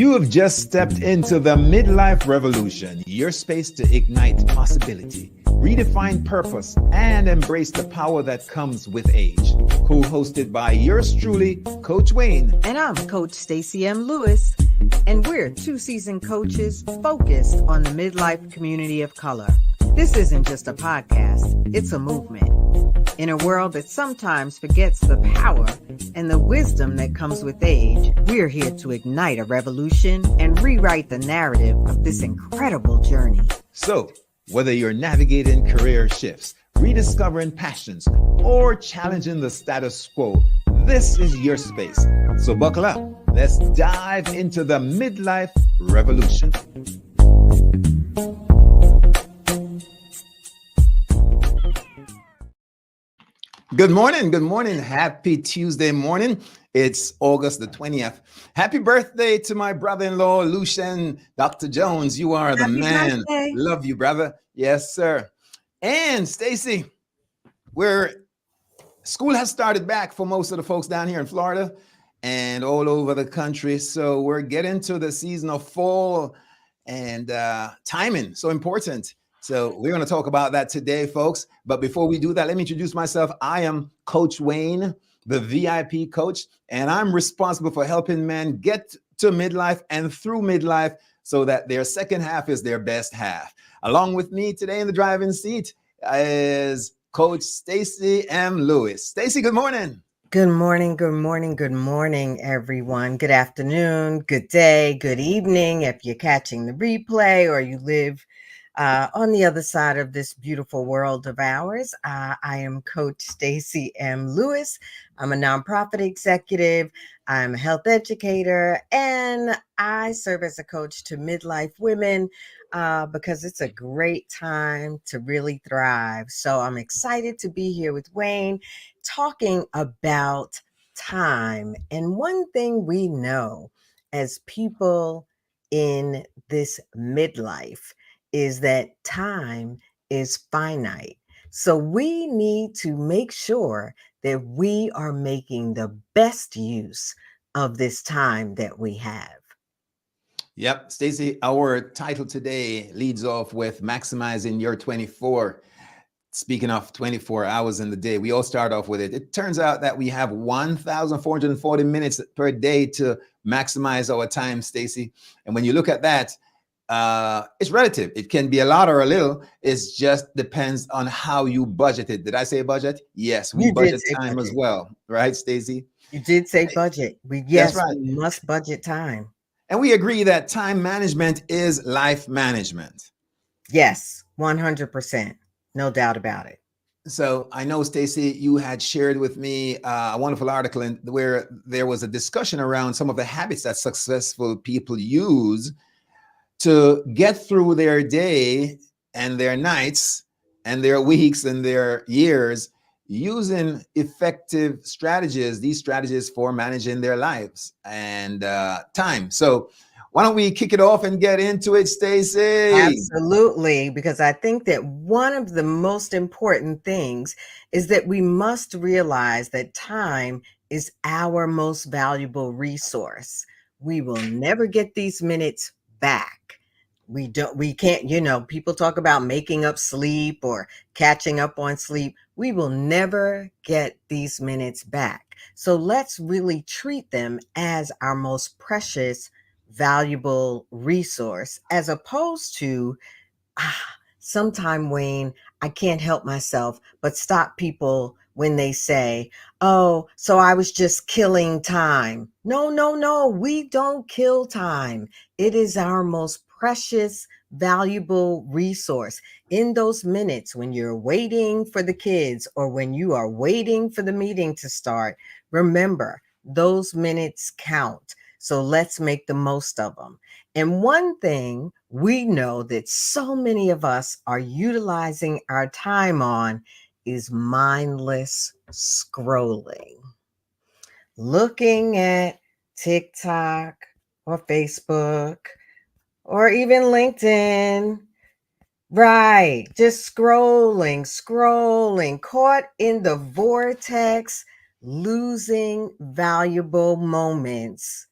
You have just stepped into the Midlife Revolution, your space to ignite possibility, redefine purpose, and embrace the power that comes with age. Co-hosted by yours truly, Coach Wayne. And I'm Coach Stacy M. Lewis, and we're two seasoned coaches focused on the midlife community of color. This isn't just a podcast, it's a movement. In a world that sometimes forgets the power and the wisdom that comes with age, we're here to ignite a revolution and rewrite the narrative of this incredible journey. So, whether you're navigating career shifts, rediscovering passions, or challenging the status quo, this is your space. So buckle up. Let's dive into the Midlife Revolution. Good morning. Good morning. Happy Tuesday morning. It's August the 20th. Happy birthday to my brother-in-law, Lucian. Dr. Jones, you are the man. Birthday. Love you, brother. Yes, sir. And Stacy, school has started back for most of the folks down here in Florida and all over the country. So we're getting to the season of fall and timing, so important. So we're going to talk about that today, folks. But before we do that, let me introduce myself. I am Coach Wayne, the VIP coach, and I'm responsible for helping men get to midlife and through midlife so that their second half is their best half. Along with me today in the driving seat is Coach Stacy M. Lewis. Stacy, good morning. Good morning, good morning, good morning, everyone. Good afternoon, good day, good evening. If you're catching the replay or you live on the other side of this beautiful world of ours, I am Coach Stacy M. Lewis. I'm a nonprofit executive. I'm a health educator, and I serve as a coach to midlife women because it's a great time to really thrive. So I'm excited to be here with Wayne talking about time. And one thing we know as people in this midlife is that time is finite. So we need to make sure that we are making the best use of this time that we have. Yep, Stacy, our title today leads off with maximizing your 24. Speaking of 24 hours in the day, we all start off with it. It turns out that we have 1,440 minutes per day to maximize our time, Stacy. And when you look at that, it's relative. It can be a lot or a little. It just depends on how you budget it. Did I say budget? Yes, we budget time as well, right, Stacy? You did say budget. Yes, right. We must budget time. And we agree that time management is life management. Yes, 100%. No doubt about it. So I know, Stacy, you had shared with me a wonderful article where there was a discussion around some of the habits that successful people use to get through their day and their nights and their weeks and their years using effective strategies, these strategies for managing their lives and time. So why don't we kick it off and get into it, Stacy? Absolutely, because I think that one of the most important things is that we must realize that time is our most valuable resource. We will never get these minutes back. We can't, people talk about making up sleep or catching up on sleep. We will never get these minutes back. So let's really treat them as our most precious, valuable resource, as opposed to, sometime, Wayne, I can't help myself but stop people when they say, oh, so I was just killing time. No, we don't kill time. It is our most precious, valuable resource. In those minutes when you're waiting for the kids or when you are waiting for the meeting to start, remember, those minutes count. So let's make the most of them. And one thing we know that so many of us are utilizing our time on is mindless scrolling. Looking at TikTok or Facebook or even LinkedIn. Right. Just scrolling, caught in the vortex, losing valuable moments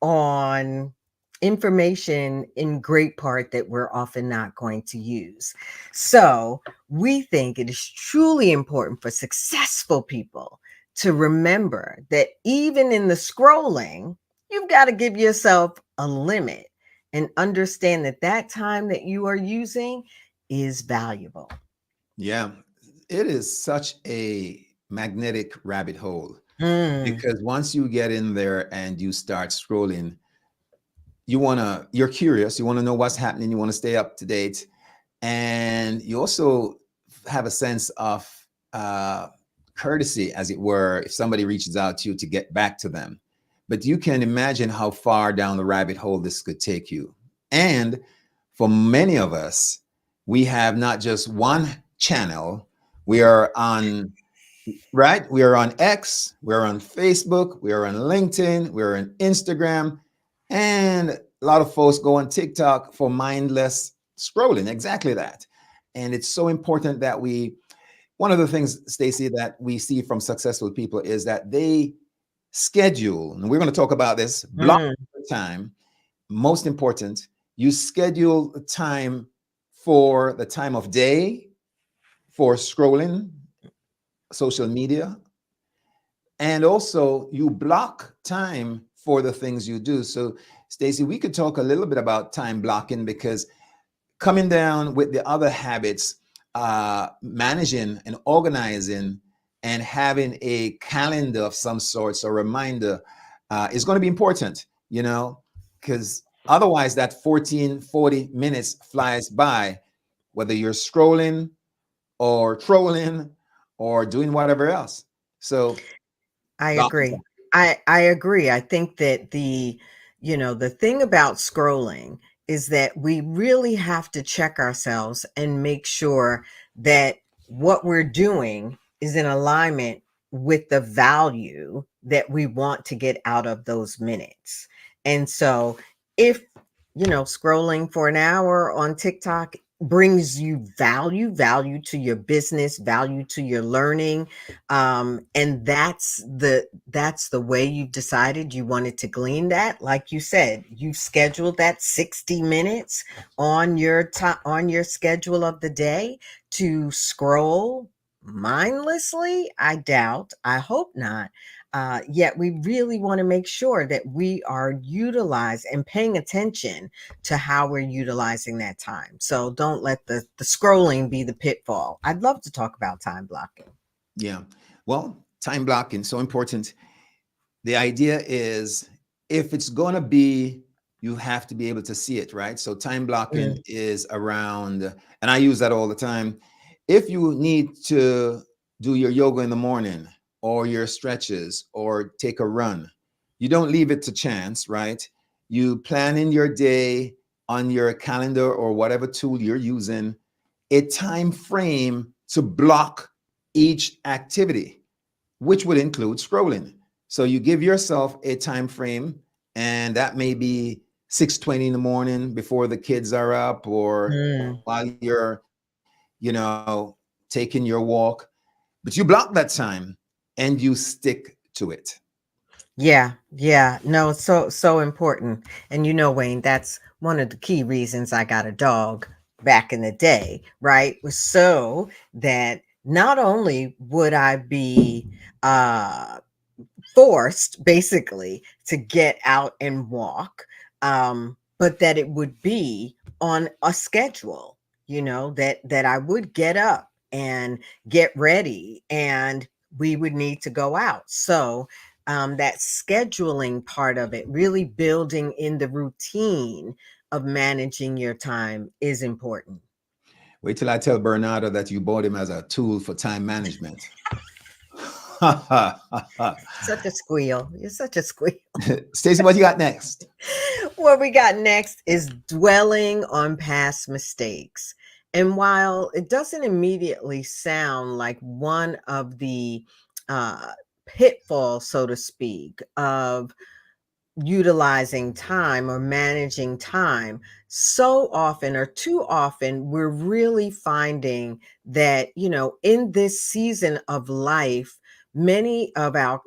on information in great part that we're often not going to use. So, we think it is truly important for successful people to remember that even in the scrolling, you've got to give yourself a limit and understand that that time that you are using is valuable. Yeah, it is such a magnetic rabbit hole Mm, because once you get in there and you start scrolling, you're curious, you want to know what's happening, you want to stay up to date, and you also have a sense of uh, courtesy, as it were, if somebody reaches out to you to get back to them. But you can imagine how far down the rabbit hole this could take you. And for many of us, we have not just one channel. We are on, right? We are on X, we're on Facebook, we are on LinkedIn, we're on Instagram, and a lot of folks go on TikTok for mindless scrolling. Exactly that. And it's so important that one of the things, Stacy, that we see from successful people is that they schedule, and we're going to talk about this, block mm. time. Most important, you schedule time for the time of day for scrolling social media, and also you block time for the things you do. So, Stacy, we could talk a little bit about time blocking because coming down with the other habits, managing and organizing and having a calendar of some sorts or reminder is going to be important, because otherwise that 14, 40 minutes flies by, whether you're scrolling or trolling or doing whatever else. So, I blocking agree. I agree. I think that the thing about scrolling is that we really have to check ourselves and make sure that what we're doing is in alignment with the value that we want to get out of those minutes. And so if scrolling for an hour on TikTok brings you value to your business, value to your learning, and that's the way you've decided you wanted to glean that. Like you said, you scheduled that 60 minutes on your time, on your schedule of the day, to scroll mindlessly. I doubt, I hope not. Yet we really want to make sure that we are utilizing and paying attention to how we're utilizing that time. So don't let the scrolling be the pitfall. I'd love to talk about time blocking. Yeah. Well, time blocking, so important. The idea is if it's going to be, you have to be able to see it, right? So time blocking Mm, is around, and I use that all the time. If you need to do your yoga in the morning or your stretches or take a run, you don't leave it to chance, right? You plan in your day on your calendar or whatever tool you're using, a time frame to block each activity, which would include scrolling. So you give yourself a time frame, and that may be 6:20 in the morning before the kids are up, or mm. while you're, taking your walk. But you block that time and you stick to it. Yeah, yeah. No, it's so important. And Wayne, that's one of the key reasons I got a dog back in the day, right? Was so that not only would I be forced basically to get out and walk, but that it would be on a schedule, that I would get up and get ready, and we would need to go out. So that scheduling part of it, really building in the routine of managing your time, is important. Wait till I tell Bernardo that you bought him as a tool for time management. Such a squeal. You're such a squeal. Stacey, what you got next? What we got next is dwelling on past mistakes. And while it doesn't immediately sound like one of the uh, pitfalls, so to speak, of utilizing time or managing time, so often or too often, we're really finding that, in this season of life, many of our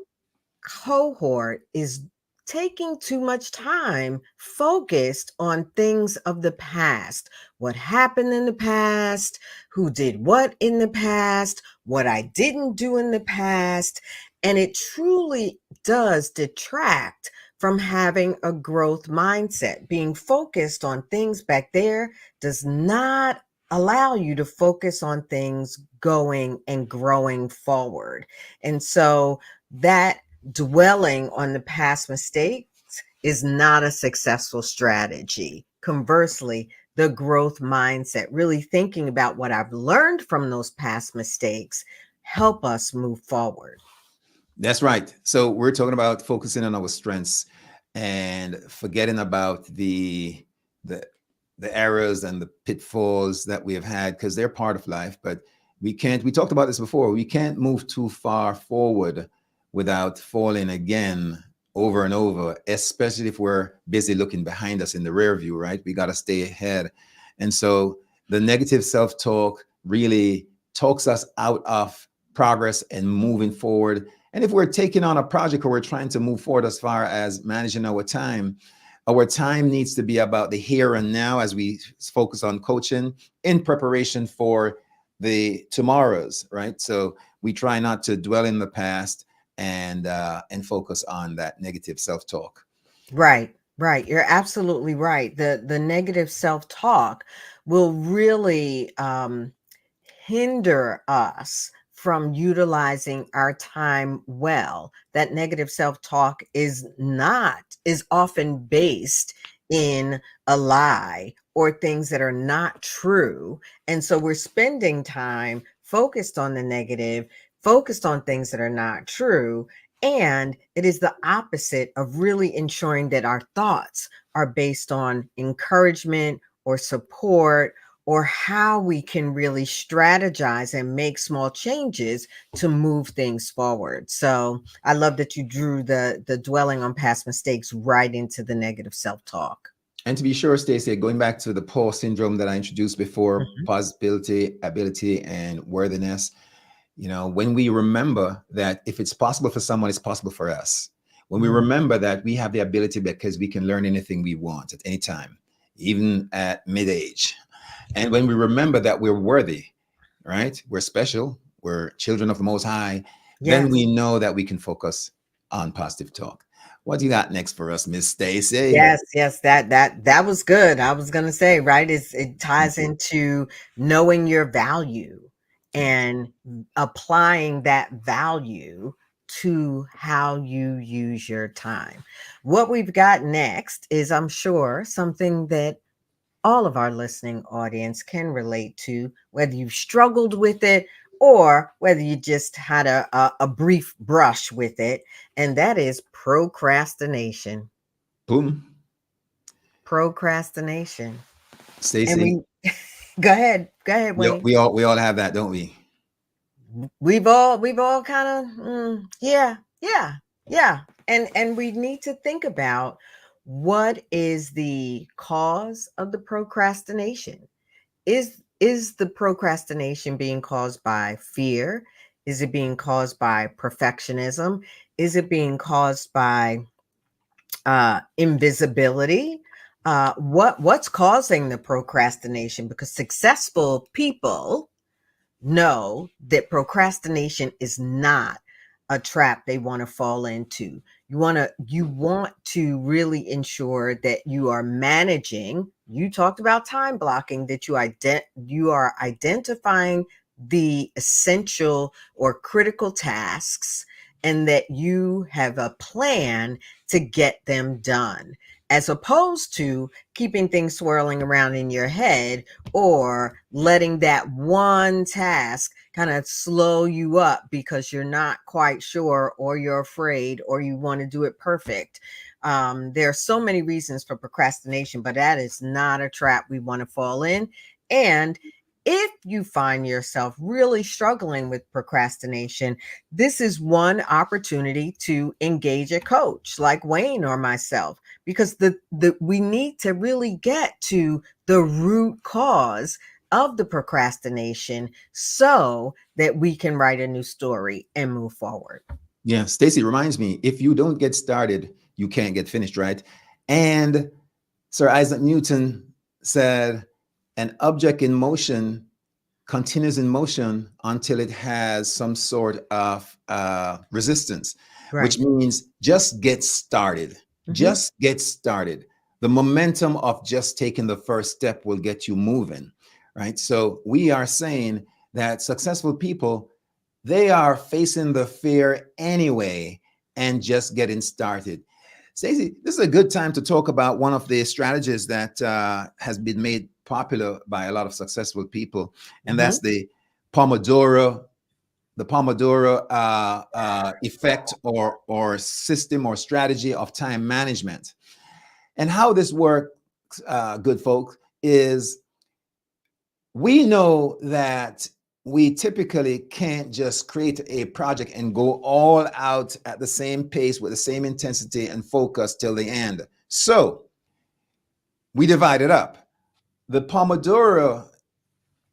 cohort is taking too much time focused on things of the past. What happened in the past, who did what in the past, what I didn't do in the past. And it truly does detract from having a growth mindset. Being focused on things back there does not allow you to focus on things going and growing forward. And so that dwelling on the past mistakes is not a successful strategy. Conversely, the growth mindset, really thinking about what I've learned from those past mistakes, help us move forward. That's right. So we're talking about focusing on our strengths and forgetting about the the errors and the pitfalls that we have had, because they're part of life. But we talked about this before, we can't move too far forward without falling again over and over, especially if we're busy looking behind us in the rear view, right? We got to stay ahead. And so the negative self-talk really talks us out of progress and moving forward. And if we're taking on a project or we're trying to move forward as far as managing our time needs to be about the here and now as we focus on coaching in preparation for the tomorrows, right? So we try not to dwell in the past and focus on that negative self-talk. Right, right. You're absolutely right. The negative self-talk will really hinder us from utilizing our time well. That negative self-talk is often based in a lie or things that are not true. And so we're spending time focused on the negative, focused on things that are not true. And it is the opposite of really ensuring that our thoughts are based on encouragement or support, or how we can really strategize and make small changes to move things forward. So I love that you drew the dwelling on past mistakes right into the negative self-talk. And to be sure, Stacey, going back to the Paul syndrome that I introduced before, Mhm. possibility, ability, and worthiness, when we remember that if it's possible for someone, it's possible for us. When we Mhm. remember that we have the ability because we can learn anything we want at any time, even at mid-age. And when we remember that we're worthy, right? We're special, we're children of the Most High, then Yes. we know that we can focus on positive talk. What do you got next for us, Miss Stacy? Yes, yes, that was good. I was gonna say, right, it Thank ties you. into knowing your value Yes. and applying that value to how you use your time. What we've got next is, I'm sure, something that all of our listening audience can relate to, whether you've struggled with it or whether you just had a brief brush with it, and that is procrastination. Boom. Procrastination. And Stacy, we go ahead, Wayne. we all have that, don't we? We've all kind of yeah, yeah, yeah. And we need to think about what is the cause of the procrastination. Is the procrastination being caused by fear? Is it being caused by perfectionism? Is it being caused by invisibility? What's causing the procrastination? Because successful people know that procrastination is not a trap they want to fall into. You want to really ensure that you are managing. You talked about time blocking, that you are identifying the essential or critical tasks, and that you have a plan to get them done, as opposed to keeping things swirling around in your head, or letting that one task kind of slow you up because you're not quite sure, or you're afraid, or you want to do it perfect. There are so many reasons for procrastination, but that is not a trap we want to fall in. And if you find yourself really struggling with procrastination, this is one opportunity to engage a coach like Wayne or myself, because the we need to really get to the root cause of the procrastination so that we can write a new story and move forward. Yeah, Stacy reminds me, if you don't get started, you can't get finished, right? And Sir Isaac Newton said, an object in motion continues in motion until it has some sort of resistance, which Right. means just get started. Hmm. Just get started. The momentum of just taking the first step will get you moving, right? So we are saying that successful people, they are facing the fear anyway and just getting started. Stacey, this is a good time to talk about one of the strategies that has been made popular by a lot of successful people, and Hmm. that's Pomodoro, the Pomodoro effect or system or strategy of time management. And how this works, good folks, is we know that we typically can't just create a project and go all out at the same pace with the same intensity and focus till the end. So we divide it up. The Pomodoro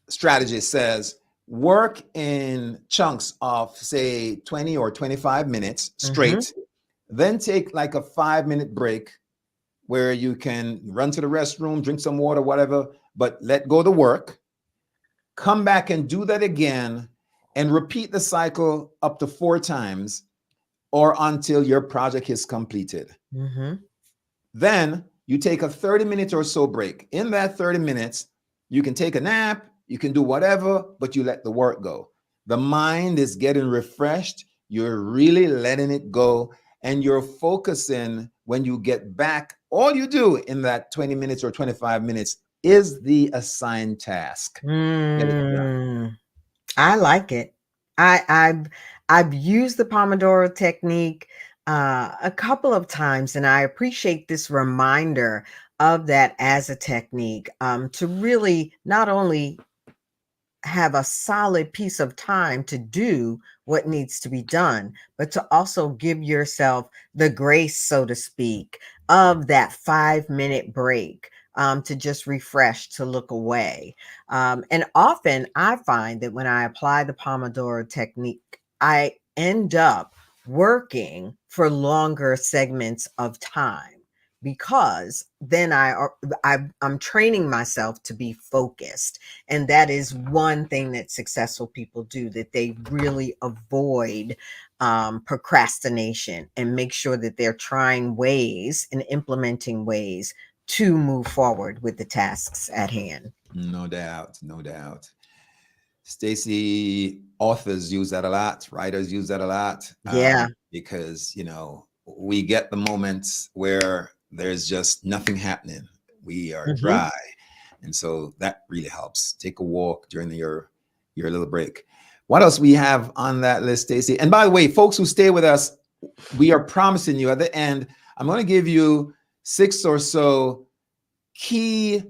strategy says work in chunks of, say, 20 or 25 minutes Hmm. straight, then take like a 5-minute break where you can run to the restroom, drink some water, whatever, but let go of the work. Come back and do that again and repeat the cycle up to 4 times or until your project is completed. Hmm. Then you take a 30-minute or so break. In that 30 minutes, you can take a nap, you can do whatever, but you let the work go. The mind is getting refreshed. You're really letting it go and you're focusing when you get back. All you do in that 20 minutes or 25 minutes is the assigned task. Get it done. Mm, I like it. I've used the Pomodoro technique a couple of times, and I appreciate this reminder of that as a technique to really not only have a solid piece of time to do what needs to be done, but to also give yourself the grace, so to speak, of that 5-minute break to just refresh, to look away. And often I find that when I apply the Pomodoro technique, I end up working for longer segments of time because then I'm training myself to be focused, and that is one thing that successful people do, that they really avoid procrastination and make sure that they're trying ways and implementing ways to move forward with the tasks at hand. No doubt, no doubt. Stacy, authors use that a lot, writers use that a lot, Yeah. because we get the moments where there's just nothing happening. We are Hmm. dry, and so that really helps. Take a walk during your little break. What else we have on that list, Stacy? And by the way, folks who stay with us, we are promising you at the end, I'm going to give you 6 or so key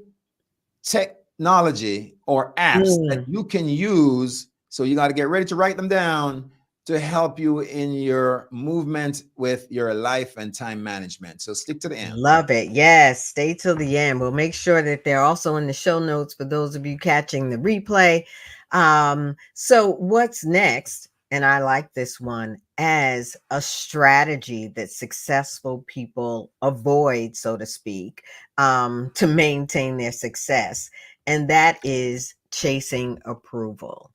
technology or apps that Mm, you can use. So you got to get ready to write them down to help you in your movement with your life and time management. So stick to the end. love it. Yes. Stay till the end. We'll make sure that they're also in the show notes for those of you catching the replay. So what's next? And I like this one as a strategy that successful people avoid, so to speak, to maintain their success. And that is chasing approval.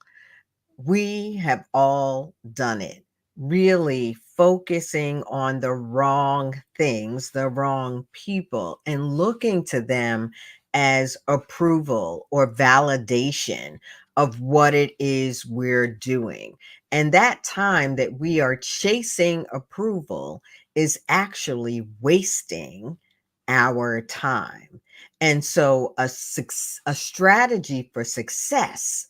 We have all done it, really focusing on the wrong things, the wrong people, and looking to them as approval or validation of what it is we're doing. And that time that we are chasing approval is actually wasting our time. And so a strategy for success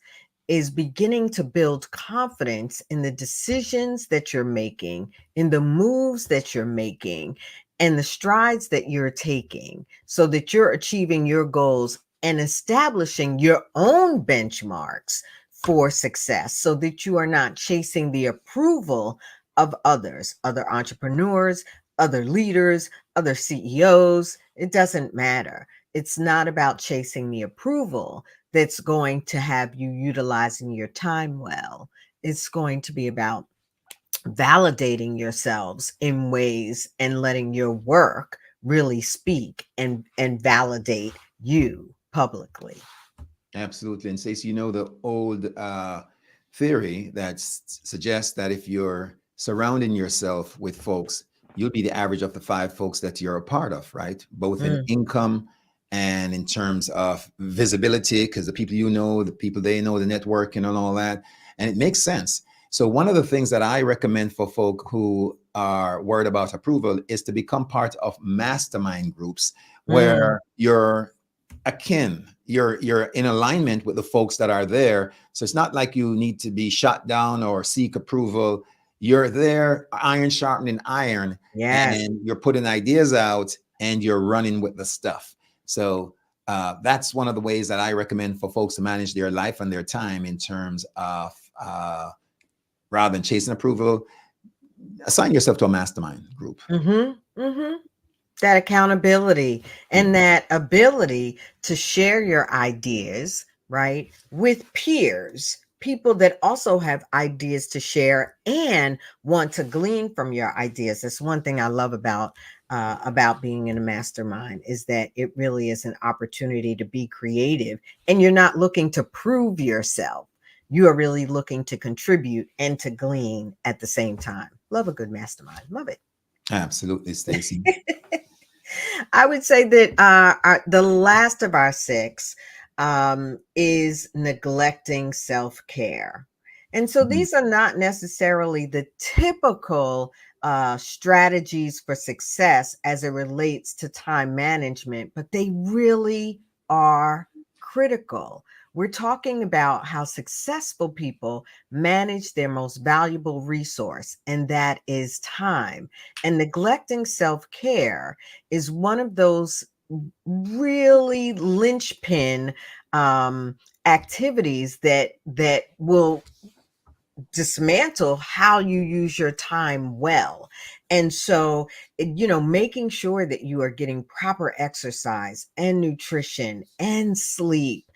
is beginning to build confidence in the decisions that you're making, in the moves that you're making, and the strides that you're taking so that you're achieving your goals and establishing your own benchmarks for success so that you are not chasing the approval of others, other entrepreneurs, other leaders, other CEOs. It doesn't matter. It's not about chasing the approval that's going to have you utilizing your time well. It's going to be about validating yourselves in ways and letting your work really speak and validate you publicly. Absolutely. And Stacey, you know the old theory that suggests that if you're surrounding yourself with folks, you'll be the average of the five folks that you're a part of, right? Both in Mm, income and in terms of visibility, because the people you know, the people they know, the networking and all that. And it makes sense. So one of the things that I recommend for folk who are worried about approval is to become part of mastermind groups mm, where you're akin, you're in alignment with the folks that are there. So it's not like you need to be shot down or seek approval. You're there, iron sharpening iron, yes. and you're putting ideas out and you're running with the stuff. So that's one of the ways that I recommend for folks to manage their life and their time in terms of rather than chasing approval, assign yourself to a mastermind group. Mm-hmm. Mm-hmm. That accountability Yeah. and that ability to share your ideas, right, with peers, people that also have ideas to share and want to glean from your ideas. That's one thing I love about being in a mastermind, is that it really is an opportunity to be creative, and you're not looking to prove yourself. You are really looking to contribute and to glean at the same time. Love a good mastermind. Love it. Absolutely, Stacy. I would say that the last of our six is neglecting self care. And so Mhm. these are not necessarily the typical strategies for success as it relates to time management, but they really are critical. We're talking about how successful people manage their most valuable resource, and that is time. And neglecting self care is one of those really linchpin um, activities that will dismantle how you use your time well. And so, making sure that you are getting proper exercise and nutrition and sleep,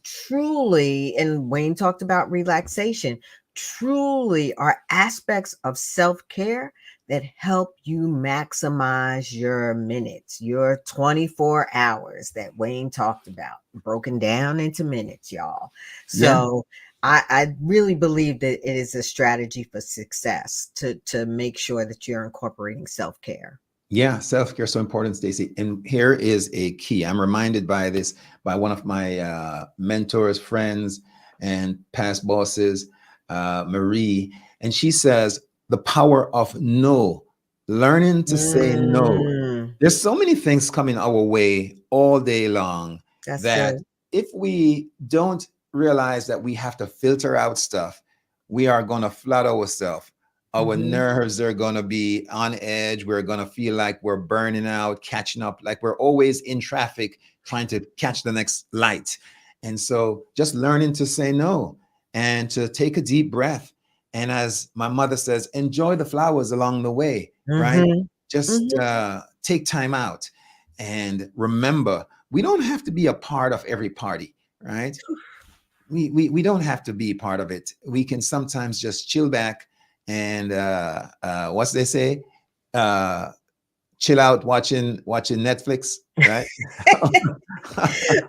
truly, and Wayne talked about relaxation, truly are aspects of self-care that help you maximize your minutes, your 24 hours that Wayne talked about, broken down into minutes, y'all. Yeah. So I really believe that it is a strategy for success to make sure that you're incorporating self-care. Yeah, self-care is so important, Stacey. And here is a key. I'm reminded by this by one of my mentors, friends, and past bosses, Marie. And she says, the power of no, learning to say no. Mm, There's so many things coming our way all day long that's that good. if we don't realize that we have to filter out stuff, we are going to flood ourselves. Our Mhm. nerves are going to be on edge. We're going to feel like we're burning out, catching up, like we're always in traffic trying to catch the next light. And so just learning to say no and to take a deep breath. And as my mother says, enjoy the flowers along the way, right? Mhm. Just Mhm. take time out and remember, we don't have to be a part of every party, right? We don't have to be part of it. We can sometimes just chill back and what's they say, uh, chill out watching Netflix, right?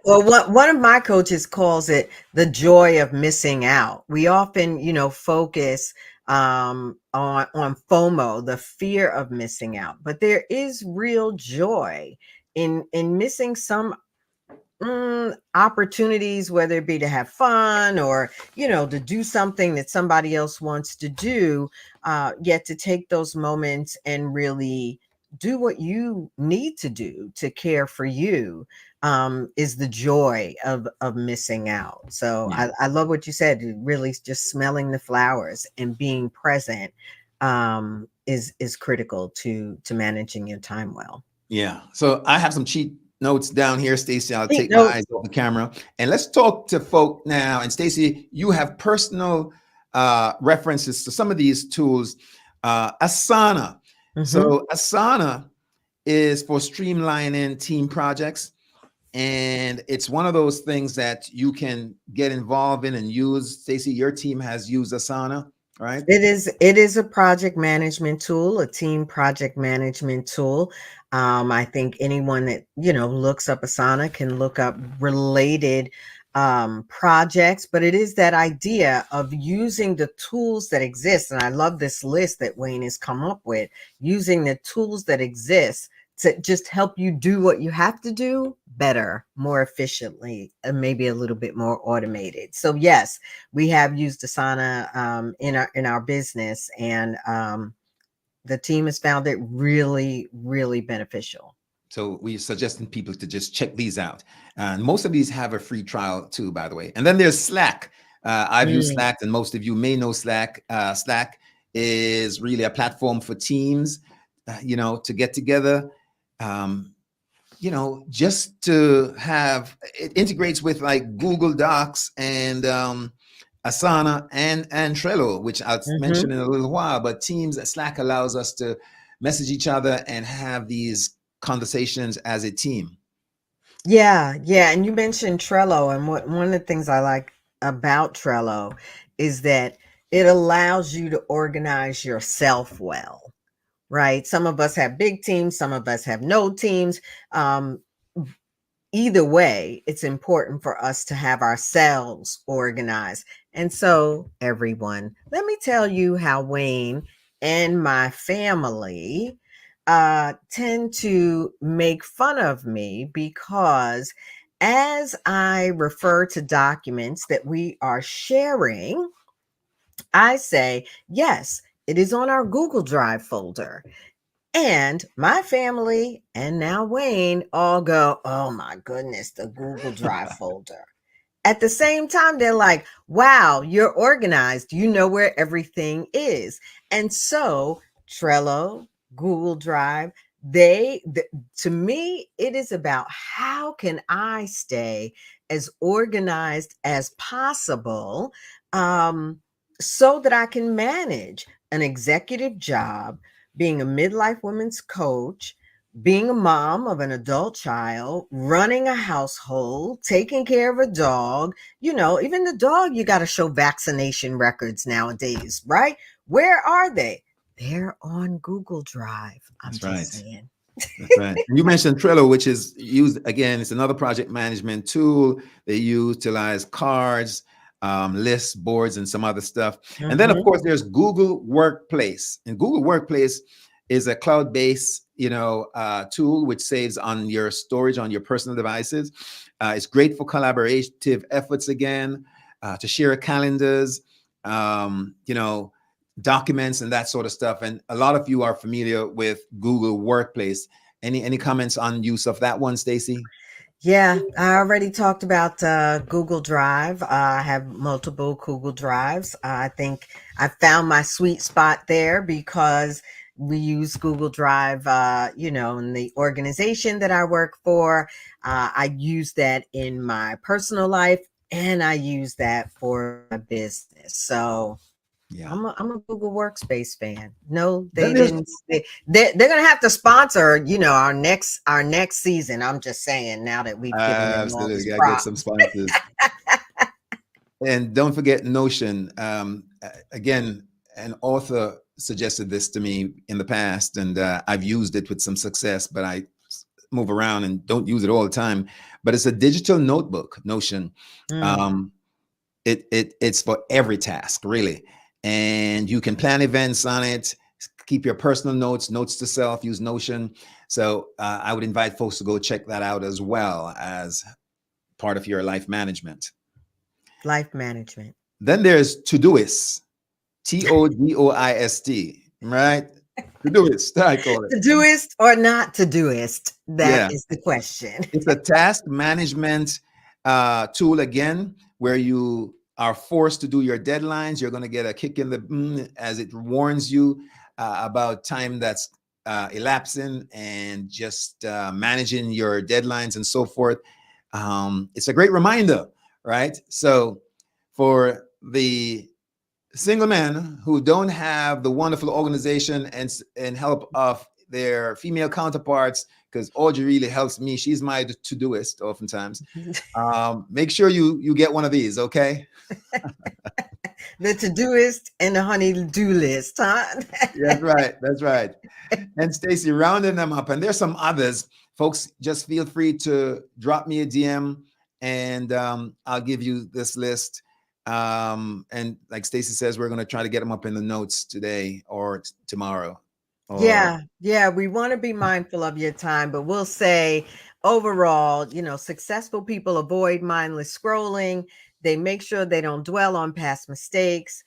Well, one of my coaches calls it the joy of missing out. We often, focus on FOMO, the fear of missing out, but there is real joy in missing some opportunities, whether it be to have fun or, to do something that somebody else wants to do, yet to take those moments and really do what you need to do to care for you, is the joy of missing out. So Yeah. I love what you said. Really, just smelling the flowers and being present is critical to managing your time well. Yeah. So I have some cheat notes down here, Stacey. I'll Take take my eyes notes. off the camera and let's talk to folk now. And Stacey, you have personal references to some of these tools. Asana. Hmm. So Asana is for streamlining team projects. And it's one of those things that you can get involved in and use. Stacey, your team has used Asana. right? It is a project management tool, a team project management tool. I think anyone that, looks up Asana can look up related projects, but it is that idea of using the tools that exist. And I love this list that Wayne has come up with, using the tools that exist to just help you do what you have to do better, more efficiently, and maybe a little bit more automated. So yes, we have used Asana in our business, and the team has found it really, really beneficial. So we're suggesting people to just check these out. And most of these have a free trial too, by the way. And then there's Slack. I've used Mm, Slack, and most of you may know Slack. Slack is really a platform for teams, to get together. Um, just to have it integrates with like Google Docs and Asana and Trello, which I'll mention mhm. in a little while. But Teams, Slack allows us to message each other and have these conversations as a team. Yeah, yeah. And you mentioned Trello, and one of the things I like about Trello is that it allows you to organize yourself well, right? Some of us have big teams, some of us have no teams. Um, Either way, it's important for us to have ourselves organized. And so, everyone, let me tell you how Wayne and my family tend to make fun of me because as I refer to documents that we are sharing, I say, yes, it is on our Google Drive folder. And my family and now Wayne all go, oh my goodness, the Google Drive folder. At the same time, they're like, wow, you're organized. You know where everything is. And so, Trello, Google Drive, to me, it is about how can I stay as organized as possible, um, so that I can manage an executive job, being a midlife women's coach, being a mom of an adult child, running a household, taking care of a dog. Even the dog, you got to show vaccination records nowadays, right? Where are they? They're on Google Drive. I'm That's just right. saying. That's right. And you mentioned Trello, which is used again. It's another project management tool. They utilize cards, lists, boards, and some other stuff. And then, of Hmm. course, there's Google Workplace. And Google Workplace is a cloud-based, tool which saves on your storage on your personal devices. It's great for collaborative efforts again, to share calendars, um, you know, documents and that sort of stuff. And a lot of you are familiar with Google Workplace. Any comments on use of that one, Stacy? Yeah, I already talked about Google Drive. I have multiple Google Drives. I think I found my sweet spot there because we use Google Drive, in the organization that I work for. I use that in my personal life, and I use that for my business. So Yeah. I'm a Google Workspace fan. No, Then they there's didn't. They're gonna have to sponsor, our next season. I'm just saying now that we've given them all absolutely this gotta get prop. some sponsors. And don't forget Notion. Again, an author suggested this to me in the past, and I've used it with some success, but I move around and don't use it all the time. But it's a digital notebook, Notion. Mm, Um, it's for every task really, and you can plan events on it, keep your personal notes to self, use Notion. So I would invite folks to go check that out as well as part of your life management. life management. Then there's Todoist, Todoist, right? Todoist, I call it. Todoist or not Todoist? That Yeah, is the question. it's a task management tool again, where you are forced to do your deadlines. You're going to get a kick in the as it warns you about time that's elapsing, and just managing your deadlines and so forth. It's a great reminder, right? So for the single men who don't have the wonderful organization and help of their female counterparts, because Audrey really helps me. She's my to-doist oftentimes. Make sure you get one of these, okay? The to-doist and the honey-do list, huh? That's right. That's right. And Stacy, rounding them up, and there's some others. Folks, just feel free to drop me a DM, and I'll give you this list. And like Stacy says, we're going to try to get them up in the notes today or tomorrow. Yeah, we want to be mindful of your time, but we'll say overall, successful people avoid mindless scrolling. They make sure they don't dwell on past mistakes.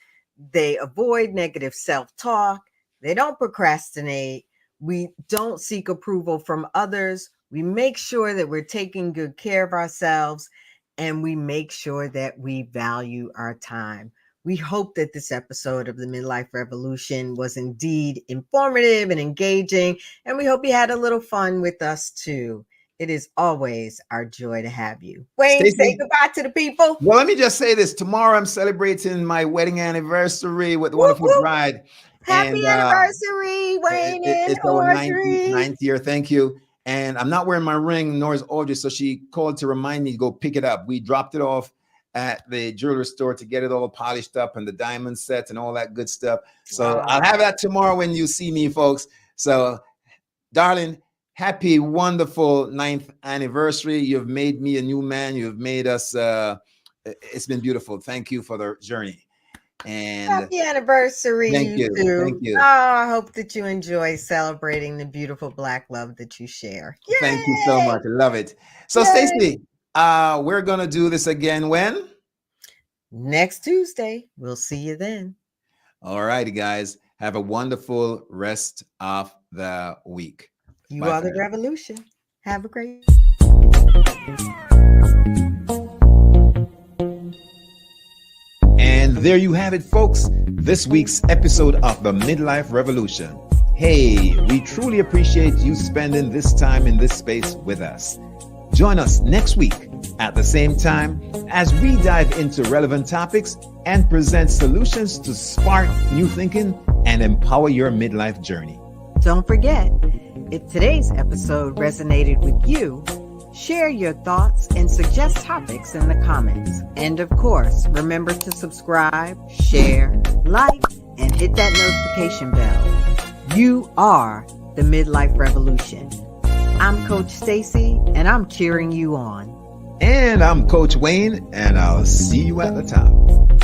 They avoid negative self-talk. They don't procrastinate. We don't seek approval from others. We make sure that we're taking good care of ourselves, and we make sure that we value our time. We hope that this episode of the Midlife Revolution was indeed informative and engaging, and we hope you had a little fun with us too. It is always our joy to have you. Wayne, Stacey, say goodbye to the people. Well, let me just say this. Tomorrow I'm celebrating my wedding anniversary with the wonderful bride. Happy anniversary, Wayne. It's our 9th year. Thank you. And I'm not wearing my ring, nor is Audrey. So she called to remind me to go pick it up. We dropped it off at the jewelry store to get it all polished up and the diamond sets and all that good stuff. So I'll have that tomorrow when you see me, folks. So, darling, happy, wonderful 9th anniversary. You've made me a new man. You've made us, it's been beautiful. Thank you for the journey. And happy anniversary. Thank you. Thank you. Oh, I hope that you enjoy celebrating the beautiful Black love that you share. Yay! Thank you so much. I love it. So, Stacy, we're going to do this again when? Next Tuesday. We'll see you then. All righty, guys. Have a wonderful rest of the week. You are the revolution. Have a great. And there you have it, folks. This week's episode of the Midlife Revolution. Hey, we truly appreciate you spending this time in this space with us. Join us next week at the same time as we dive into relevant topics and present solutions to spark new thinking and empower your midlife journey. Don't forget, if today's episode resonated with you, share your thoughts and suggest topics in the comments. And of course, remember to subscribe, share, like, and hit that notification bell. You are the Midlife Revolution. I'm Coach Stacy, and I'm cheering you on. And I'm Coach Wayne, and I'll see you at the top.